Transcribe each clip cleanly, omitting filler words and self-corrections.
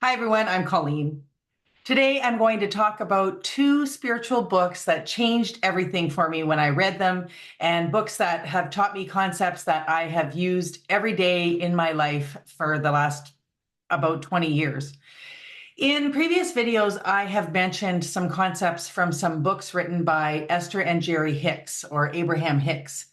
Hi, everyone. I'm Colleen. Today, I'm going to talk about two spiritual books that changed everything for me when I read them, and books that have taught me concepts that I have used every day in my life for the last about 20 years. In previous videos, I have mentioned some concepts from some books written by Esther and Jerry Hicks, or Abraham-Hicks,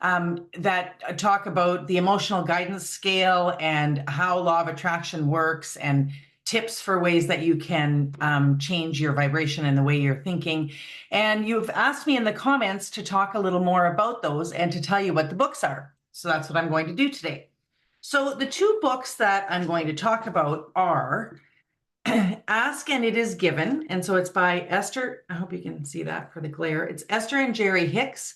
that talk about the emotional guidance scale and how law of attraction works, and tips for ways that you can change your vibration and the way you're thinking. And you've asked me in the comments to talk a little more about those and to tell you what the books are. So that's what I'm going to do today. So the two books that I'm going to talk about are Ask and It Is Given. And so it's by Esther. I hope you can see that for the glare. It's Esther and Jerry Hicks.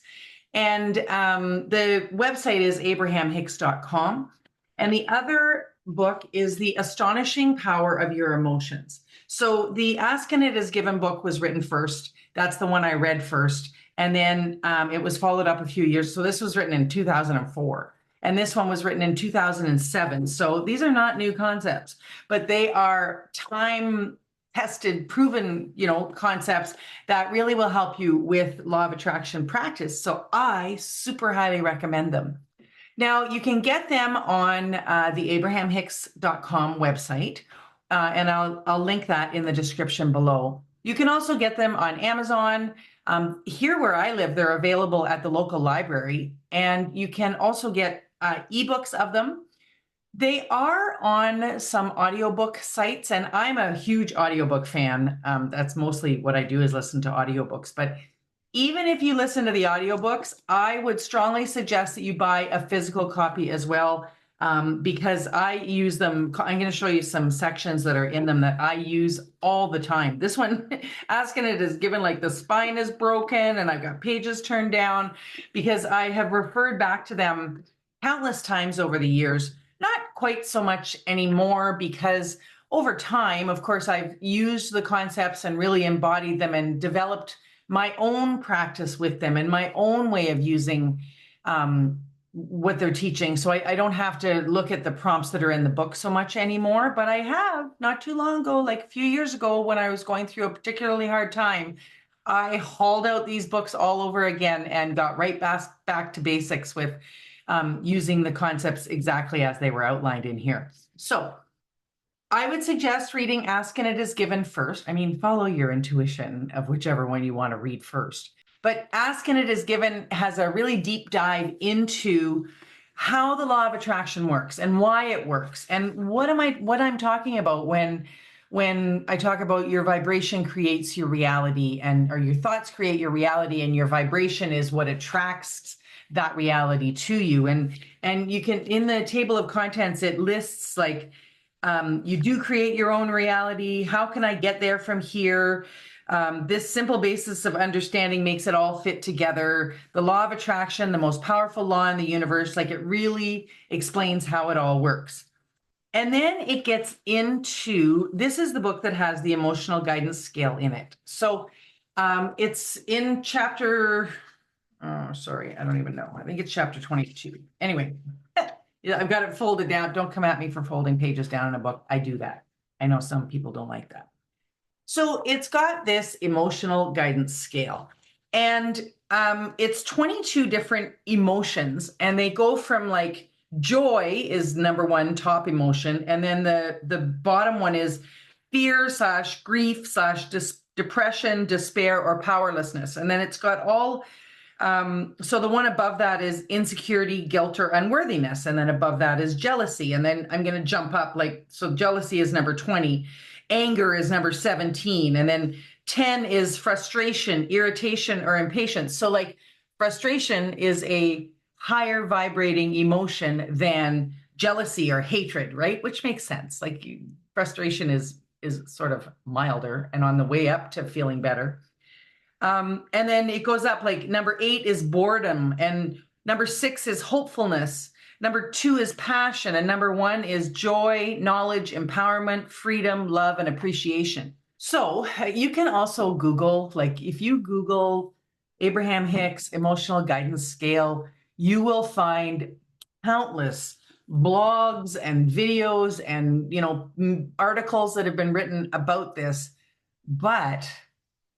And the website is Abraham-Hicks.com. And the other book is The Astonishing Power of Your Emotions. So the Ask and It Is Given book was written first. That's the one I read first. And then it was followed up a few years. So this was written in 2004. And this one was written in 2007. So these are not new concepts, but they are time-tested, proven, concepts that really will help you with law of attraction practice. So I super highly recommend them. Now, you can get them on the Abraham-Hicks.com website, and I'll link that in the description below. You can also get them on Amazon. Here where I live, they're available at the local library, and you can also get ebooks of them. They are on some audiobook sites, and I'm a huge audiobook fan. That's mostly what I do, is listen to audiobooks. But even if you listen to the audiobooks, I would strongly suggest that you buy a physical copy as well, because I use them. I'm going to show you some sections that are in them that I use all the time. This one, Asking It Is Given, like the spine is broken and I've got pages turned down, because I have referred back to them countless times over the years. Not quite so much anymore, because over time, of course, I've used the concepts and really embodied them and developed my own practice with them and my own way of using what they're teaching. So I don't have to look at the prompts that are in the book so much anymore, but I have not too long ago, like a few years ago, when I was going through a particularly hard time, I hauled out these books all over again and got right back to basics with using the concepts exactly as they were outlined in here. So I would suggest reading Ask and It Is Given first. I mean, follow your intuition of whichever one you want to read first. But Ask and It Is Given has a really deep dive into how the law of attraction works and why it works, and what I'm talking about when I talk about your vibration creates your reality, or your thoughts create your reality, and your vibration is what attracts that reality to you. And you can, in the table of contents, it lists like, you do create your own reality. How can I get there from here? This simple basis of understanding makes it all fit together. The law of attraction, the most powerful law in the universe, like it really explains how it all works. And then it gets into, this is the book that has the emotional guidance scale in it. So it's in chapter, oh, sorry, I don't even know. I think it's chapter 22. Anyway, yeah, I've got it folded down. Don't come at me for folding pages down in a book. I do that. I know some people don't like that. So it's got this emotional guidance scale, and it's 22 different emotions, and they go from, like, joy is number one top emotion, and then the bottom one is fear / grief / depression, despair, or powerlessness. And then it's got all so the one above that is insecurity, guilt, or unworthiness. And then above that is jealousy. And then I'm going to jump up, so jealousy is number 20. Anger is number 17. And then 10 is frustration, irritation, or impatience. So like frustration is a higher vibrating emotion than jealousy or hatred, right? Which makes sense. Like frustration is sort of milder and on the way up to feeling better. And then it goes up, like number 8 is boredom, and number 6 is hopefulness. Number 2 is passion, and number 1 is joy, knowledge, empowerment, freedom, love, and appreciation. So you can also Google, like if you Google Abraham-Hicks emotional guidance scale, you will find countless blogs and videos and, articles that have been written about this. But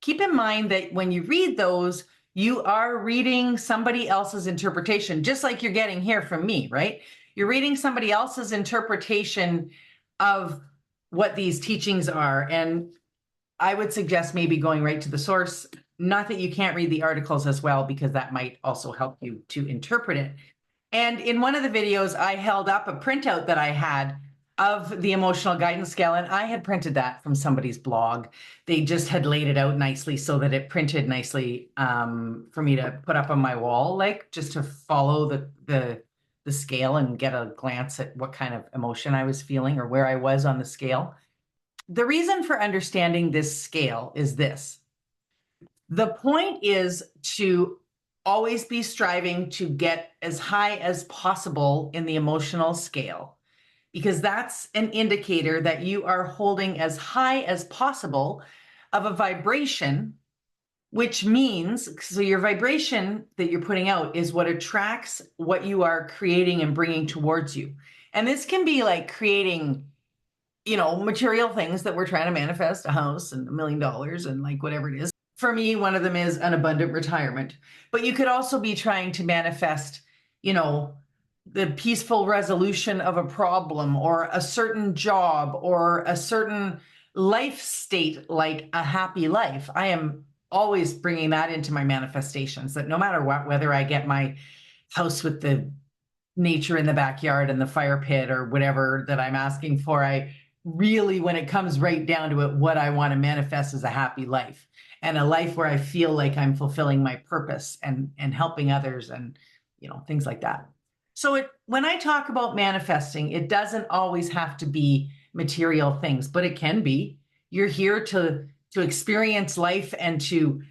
keep in mind that when you read those, you are reading somebody else's interpretation, just like you're getting here from me, right? You're reading somebody else's interpretation of what these teachings are. And I would suggest maybe going right to the source. Not that you can't read the articles as well, because that might also help you to interpret it. And in one of the videos, I held up a printout that I had of the emotional guidance scale, and I had printed that from somebody's blog. They just had laid it out nicely so that it printed nicely for me to put up on my wall, like just to follow the scale and get a glance at what kind of emotion I was feeling or where I was on the scale. The reason for understanding this scale is this. The point is to always be striving to get as high as possible in the emotional scale, because that's an indicator that you are holding as high as possible of a vibration, which means, so your vibration that you're putting out is what attracts what you are creating and bringing towards you. And this can be like creating, material things that we're trying to manifest, a house and $1 million and like whatever it is. For me, one of them is an abundant retirement, but you could also be trying to manifest, the peaceful resolution of a problem or a certain job or a certain life state, like a happy life. I am always bringing that into my manifestations, that no matter what, whether I get my house with the nature in the backyard and the fire pit or whatever that I'm asking for, I really, when it comes right down to it, what I want to manifest is a happy life and a life where I feel like I'm fulfilling my purpose and helping others and, things like that. So when I talk about manifesting, it doesn't always have to be material things, but it can be. You're here to experience life and to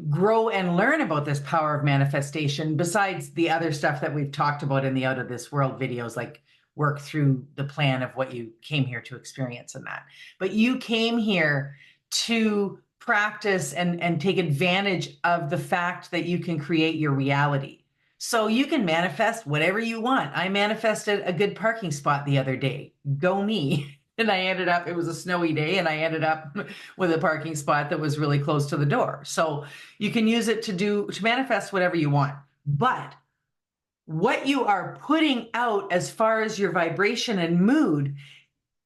grow and learn about this power of manifestation, besides the other stuff that we've talked about in the Out of This World videos, like work through the plan of what you came here to experience and that. But you came here to practice and take advantage of the fact that you can create your reality. So you can manifest whatever you want. I manifested a good parking spot the other day. Go me. And it was a snowy day, and I ended up with a parking spot that was really close to the door. So you can use it to manifest whatever you want. But what you are putting out as far as your vibration and mood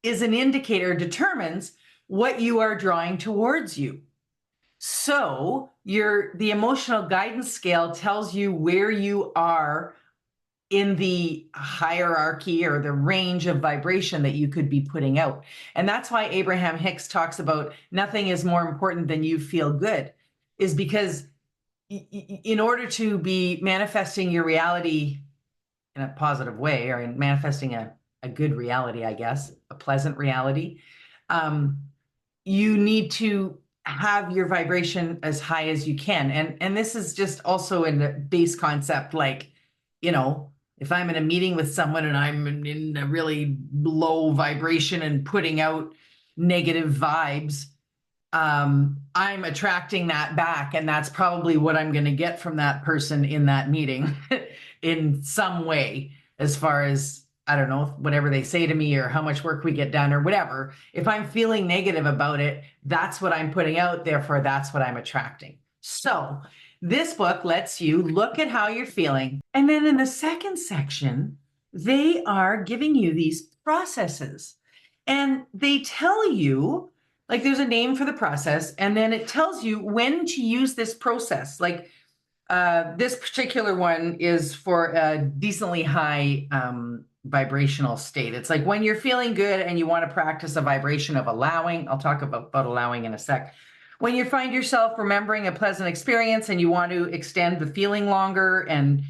is an indicator, determines what you are drawing towards you. So the emotional guidance scale tells you where you are in the hierarchy or the range of vibration that you could be putting out. And that's why Abraham-Hicks talks about nothing is more important than you feel good, is because in order to be manifesting your reality in a positive way, or in manifesting a good reality, I guess, a pleasant reality, you need to have your vibration as high as you can. And this is just also in the base concept, like, if I'm in a meeting with someone and I'm in a really low vibration and putting out negative vibes, I'm attracting that back. And that's probably what I'm going to get from that person in that meeting in some way, as far as, I don't know, whatever they say to me or how much work we get done or whatever. If I'm feeling negative about it, that's what I'm putting out. Therefore, that's what I'm attracting. So this book lets you look at how you're feeling. And then in the second section, they are giving you these processes. And they tell you, like, there's a name for the process, and then it tells you when to use this process. Like this particular one is for a decently high vibrational state. It's like when you're feeling good and you want to practice a vibration of allowing. I'll talk about allowing in a sec. When you find yourself remembering a pleasant experience and you want to extend the feeling longer and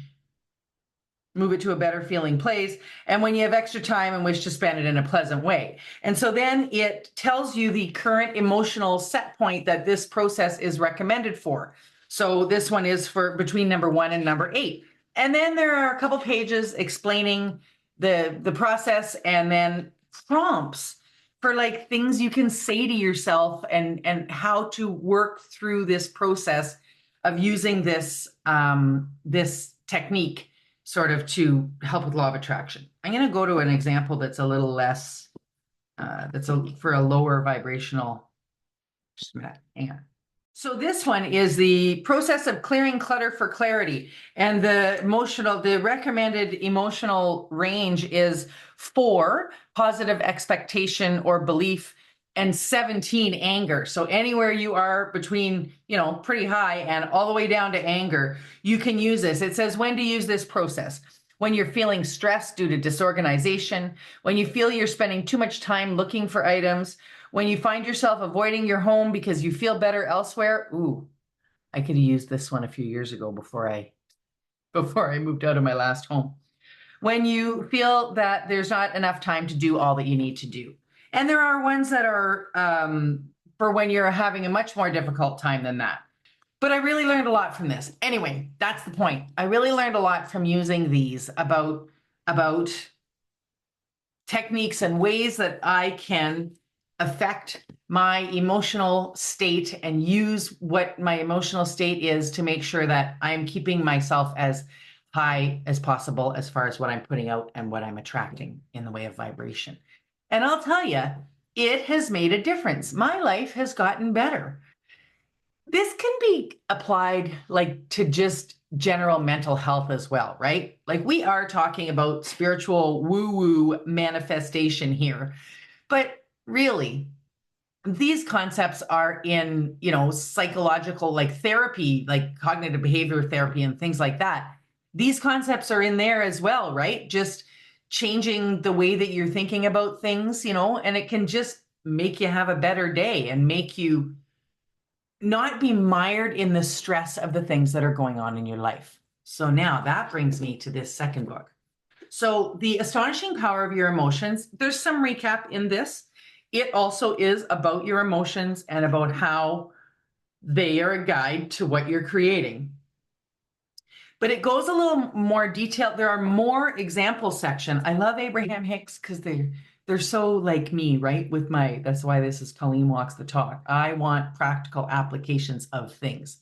move it to a better feeling place, and when you have extra time and wish to spend it in a pleasant way. And so then it tells you the current emotional set point that this process is recommended for. So this one is for between number 1 and number 8. And then there are a couple pages explaining the process, and then prompts for like things you can say to yourself and how to work through this process of using this this technique sort of to help with law of attraction. I'm going to go to an example that's a little less, for a lower vibrational. Just a minute, hang on. So this one is the process of clearing clutter for clarity. And the recommended emotional range is 4, positive expectation or belief, and 17, anger. So anywhere you are between, pretty high and all the way down to anger, you can use this. It says when to use this process. When you're feeling stressed due to disorganization, when you feel you're spending too much time looking for items, when you find yourself avoiding your home because you feel better elsewhere. Ooh, I could have used this one a few years ago before I moved out of my last home. When you feel that there's not enough time to do all that you need to do. And there are ones that are for when you're having a much more difficult time than that. But I really learned a lot from this. Anyway, that's the point. I really learned a lot from using these about techniques and ways that I can affect my emotional state and use what my emotional state is to make sure that I'm keeping myself as high as possible as far as what I'm putting out and what I'm attracting in the way of vibration. And I'll tell you, it has made a difference. My life has gotten better. This can be applied like to just general mental health as well, right? Like we are talking about spiritual woo-woo manifestation here, but really these concepts are in, psychological, like therapy, like cognitive behavior therapy and things like that. These concepts are in there as well, right? Just changing the way that you're thinking about things, and it can just make you have a better day and make you not be mired in the stress of the things that are going on in your life. So now that brings me to this second book. So The Astonishing Power of Your Emotions, there's some recap in this. It also is about your emotions and about how they are a guide to what you're creating. But it goes a little more detailed. There are more example section. I love Abraham-Hicks because they're so like me, right? That's why this is Colleen Walks the Talk. I want practical applications of things.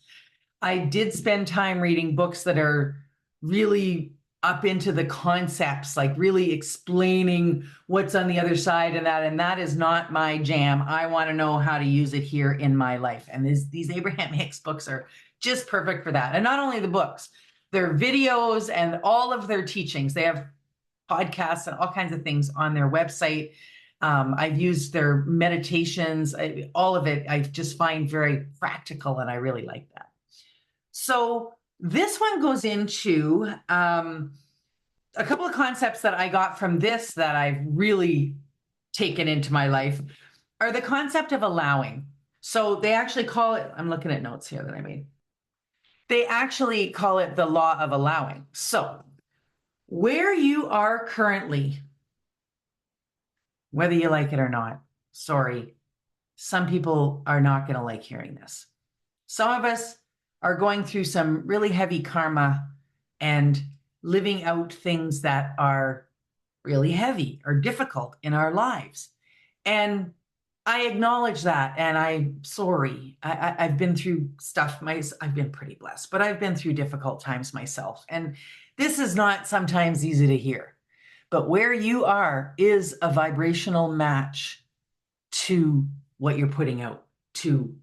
I did spend time reading books that are really up into the concepts, like really explaining what's on the other side of that. And that is not my jam. I want to know how to use it here in my life. And these Abraham-Hicks books are just perfect for that. And not only the books, their videos and all of their teachings. They have podcasts and all kinds of things on their website. I've used their meditations, all of it. I just find very practical, and I really like that. So this one goes into a couple of concepts that I got from this that I've really taken into my life are the concept of allowing. So they actually call it, I'm looking at notes here that I made. They actually call it the law of allowing. So where you are currently, whether you like it or not, sorry, some people are not going to like hearing this. Some of us are going through some really heavy karma and living out things that are really heavy or difficult in our lives. And I acknowledge that, and I'm sorry. I've been through stuff. I've been pretty blessed, but I've been through difficult times myself. And this is not sometimes easy to hear. But where you are is a vibrational match to what you're putting out, to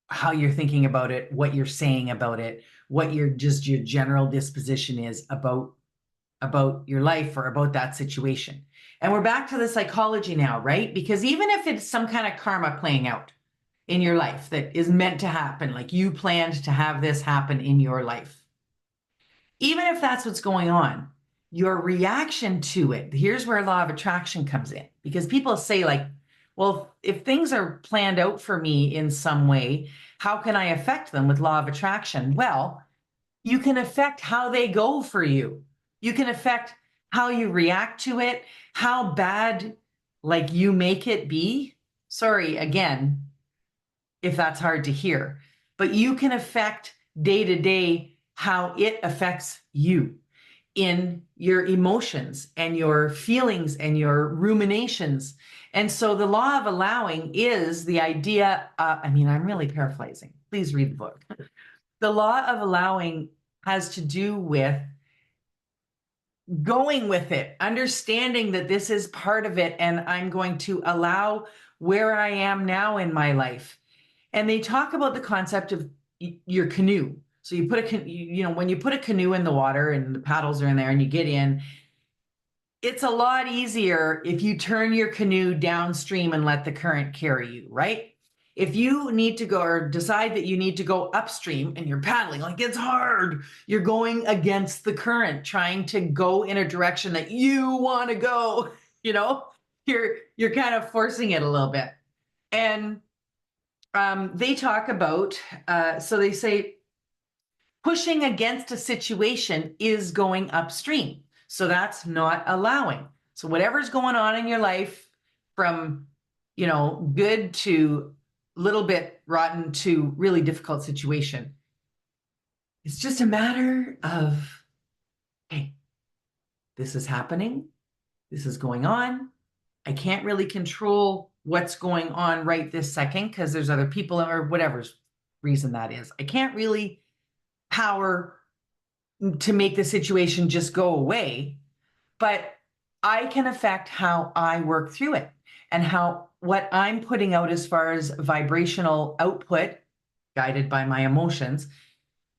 how you're thinking about it, what you're saying about it, what your general disposition is about your life or about that situation. And we're back to the psychology now, right? Because even if it's some kind of karma playing out in your life that is meant to happen, like you planned to have this happen in your life, even if that's what's going on, your reaction to it, here's where law of attraction comes in. Because people say like, well, if things are planned out for me in some way, how can I affect them with law of attraction? Well, you can affect how they go for you. You can affect how you react to it, how bad like you make it be. Sorry, again, if that's hard to hear, but you can affect day to day how it affects you in your emotions and your feelings and your ruminations. And so the law of allowing is the idea, I'm really paraphrasing. Please read the book. The law of allowing has to do with going with it, understanding that this is part of it, and I'm going to allow where I am now in my life. And they talk about the concept of your canoe. So you put when you put a canoe in the water and the paddles are in there and you get in, it's a lot easier if you turn your canoe downstream and let the current carry you, right? If you need to go or decide that you need to go upstream and you're paddling, like it's hard, you're going against the current, trying to go in a direction that you want to go, you're kind of forcing it a little bit. And they talk about, so they say, pushing against a situation is going upstream. So that's not allowing. So whatever's going on in your life, from, good to a little bit rotten to really difficult situation, it's just a matter of, hey, this is happening. This is going on. I can't really control what's going on right this second because there's other people or whatever reason that is. I can't really power to make the situation just go away, but I can affect how I work through it and what I'm putting out as far as vibrational output, guided by my emotions,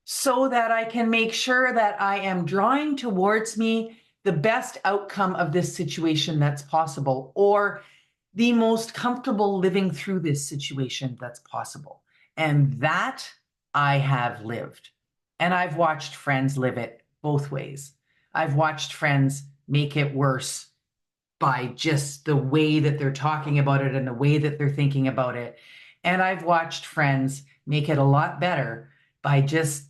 so that I can make sure that I am drawing towards me the best outcome of this situation that's possible, or the most comfortable living through this situation that's possible. And that I have lived. And I've watched friends live it both ways. I've watched friends make it worse by just the way that they're talking about it and the way that they're thinking about it. And I've watched friends make it a lot better by just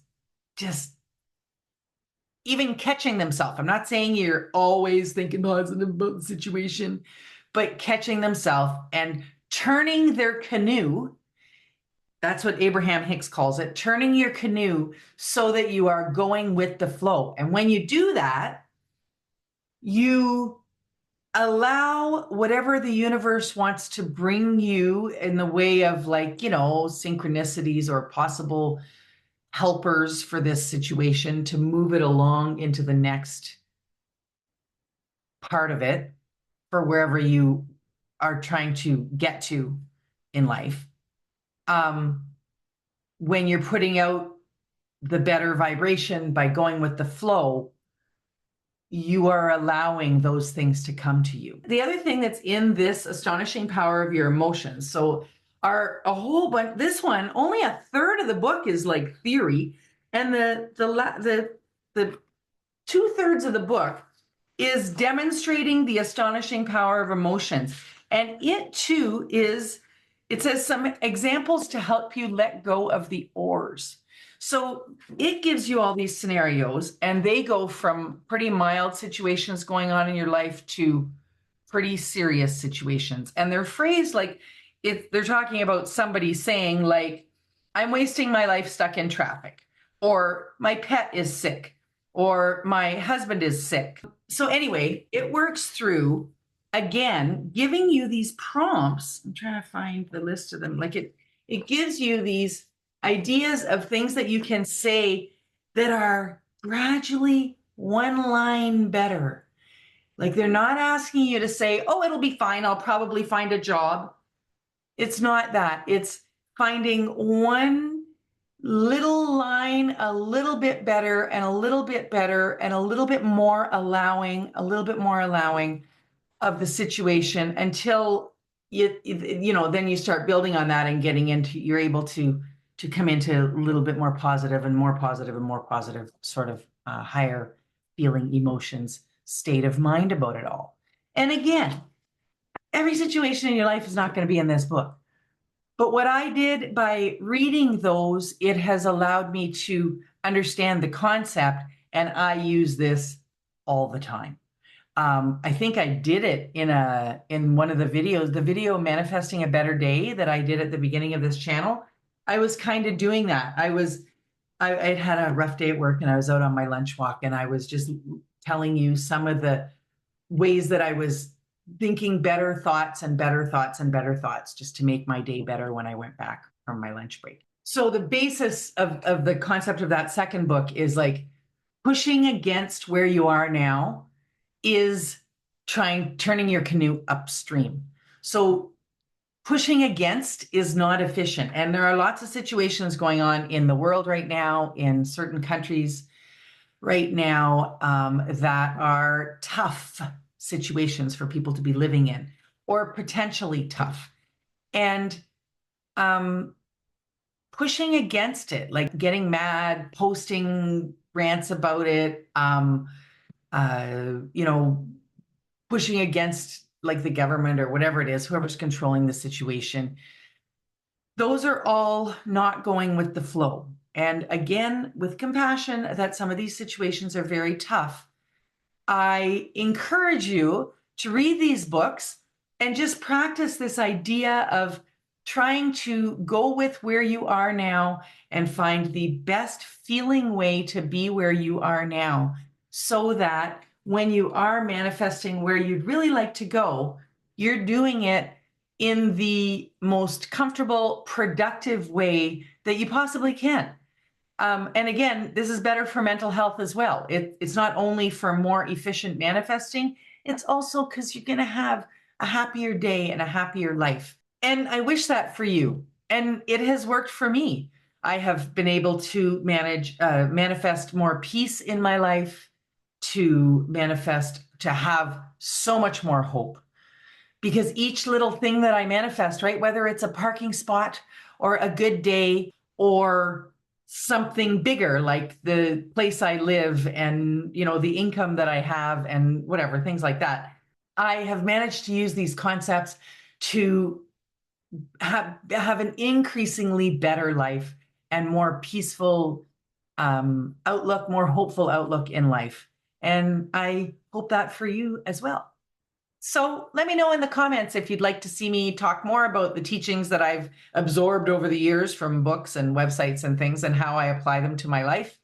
even catching themselves. I'm not saying you're always thinking positive about the situation, but catching themselves and turning their canoe. That's what Abraham-Hicks calls it, turning your canoe so that you are going with the flow. And when you do that, you allow whatever the universe wants to bring you in the way of, like, synchronicities or possible helpers for this situation to move it along into the next part of it for wherever you are trying to get to in life. When you're putting out the better vibration by going with the flow, you are allowing those things to come to you. The other thing that's in this Astonishing Power of Your Emotions, so are a whole bunch. This one, only a third of the book is like theory, and the 2/3 of the book is demonstrating the astonishing power of emotions. And it too it says some examples to help you let go of the oars. So it gives you all these scenarios, and they go from pretty mild situations going on in your life to pretty serious situations. And they're phrased like, if they're talking about somebody saying, like, I'm wasting my life stuck in traffic, or my pet is sick, or my husband is sick. So anyway, it works through, again, giving you these prompts. I'm trying to find the list of them. Like it gives you these ideas of things that you can say that are gradually one line better. Like, they're not asking you to say, oh, it'll be fine, I'll probably find a job. It's not that. It's finding one little line a little bit better and a little bit better and a little bit more allowing of the situation, until then you start building on that and you're able to come into a little bit more positive and more positive and more positive, sort of higher feeling emotions, state of mind about it all. And again, every situation in your life is not going to be in this book. But what I did by reading those, it has allowed me to understand the concept, and I use this all the time. I think I did it in one of the videos, the video Manifesting a Better Day that I did at the beginning of this channel. I was kind of doing that. I had a rough day at work, and I was out on my lunch walk, and I was just telling you some of the ways that I was thinking better thoughts and better thoughts and better thoughts, just to make my day better when I went back from my lunch break. So the basis of the concept of that second book is like pushing against where you are now is turning your canoe upstream. So pushing against is not efficient. And there are lots of situations going on in the world right now, in certain countries right now, that are tough situations for people to be living in, or potentially tough. And um, pushing against it, like getting mad, posting rants about it, you know, pushing against like the government or whatever it is, whoever's controlling the situation. Those are all not going with the flow. And again, with compassion, that some of these situations are very tough. I encourage you to read these books and just practice this idea of trying to go with where you are now and find the best feeling way to be where you are now, so that when you are manifesting where you'd really like to go, you're doing it in the most comfortable, productive way that you possibly can. And again, this is better for mental health as well. It's not only for more efficient manifesting, it's also because you're going to have a happier day and a happier life. And I wish that for you. And it has worked for me. I have been able to manifest more peace in my life, to have so much more hope, because each little thing that I manifest, right, whether it's a parking spot or a good day or something bigger like the place I live and, you know, the income that I have and whatever, things like that, I have managed to use these concepts to have an increasingly better life and more peaceful outlook, more hopeful outlook in life. And I hope that for you as well. So let me know in the comments if you'd like to see me talk more about the teachings that I've absorbed over the years from books and websites and things, and how I apply them to my life.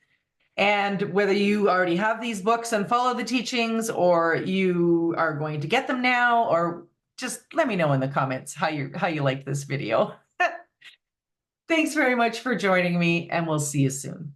And whether you already have these books and follow the teachings, or you are going to get them now, or just let me know in the comments how you like this video. Thanks very much for joining me, and we'll see you soon.